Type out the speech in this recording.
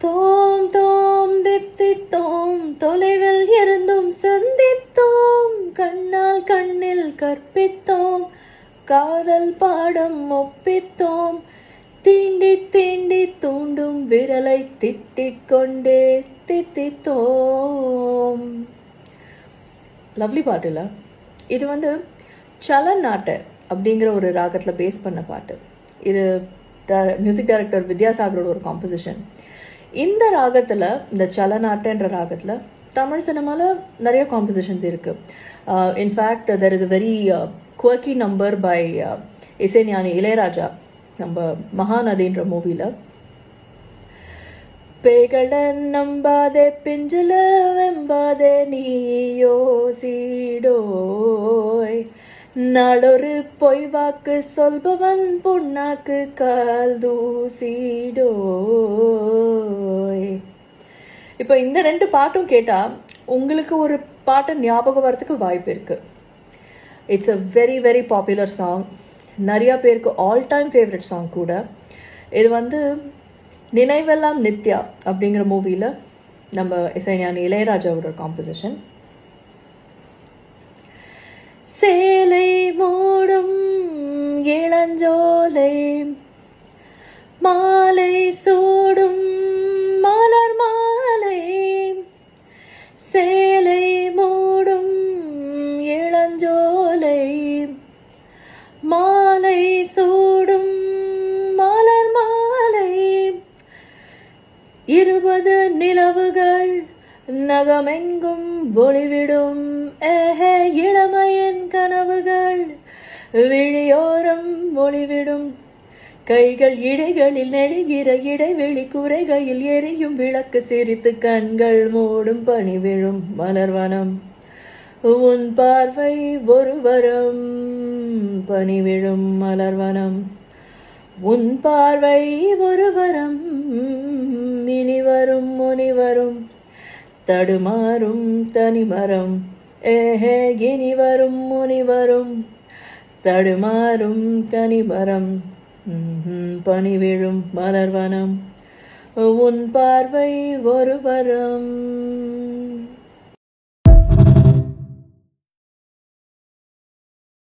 தோம் தோம் தித்தித்தோம் தொலைவில் இருந்தும் சந்தித்தோம் கண்ணால் கண்ணில் கற்பித்தோம் காதல் பாடம் ஒப்பித்தோம் தீண்டி தீண்டி தூண்டும் விரலை திட்டிக் கொண்டே தித்தித்தோம். லவ்லி பாட்டு இல்லை இது வந்து சலநாட்டு அப்படிங்கிற ஒரு ராகத்தில் பேஸ் பண்ண பாட்டு. இது மியூசிக் டைரக்டர் வித்யாசாகரோட ஒரு காம்போசிஷன். இந்த ராகத்தில் இந்த சலநாட்டுன்ற ராகத்தில் தமிழ் சினிமாவில் நிறைய காம்போசிஷன்ஸ் இருக்குது. In fact there is a very quirky number by Isaignani Ilaiyaraaja நம்ம மகாநதின்ற மூவியில். பேய்களன் நம்பாதே பிஞ்சில வெம்பாதே நீயோசிடோய் நாளொரு பொய் வாக்கு சொல்பவன் புண்ணாக்கு கால் தூசிடோய். இப்போ இந்த ரெண்டு பாட்டும் கேட்டால் உங்களுக்கு ஒரு பாட்டு ஞாபகம் வரத்துக்கு வாய்ப்பு இருக்குது. It's a very very popular song. நிறையா பேருக்கு ஆல் டைம் ஃபேவரட் சாங் கூட. இது வந்து நினைவெல்லாம் நித்யா அப்படிங்கிற மூவியில் நம்ம இசைஞானி இளையராஜாவோட காம்போசிஷன். சேலை மூடும் இளஞ்சோலை மாலை சூடும் மலர் மாலை சேலை மூடும் இளஞ்சோலை மாலை சூடும் மலர் மாலை 20 நிலவுகள் நகமெங்கும் ஒளிவிடும் இளமையின் கனவுகள் விழியோரம் ஒளிவிடும் கைகள் இடைகளில் நெழுகிற இடைவெளி குறைகையில் எரியும் விளக்கு சிரித்து கண்கள் மூடும் பனி விழும் மலர்வனம் உன் பார்வை ஒரு வரம் பனி விழும் மலர்வனம் உன் பார்வை ஒரு வரம் இனி வரும் முனி வரும் தடுமாறும் தனிமரம் இனி வரும் முனி வரும் தடுமாறும் தனிமரம் பனி விழும் மலர்வனம் உன் பார்வை ஒரு வரம்.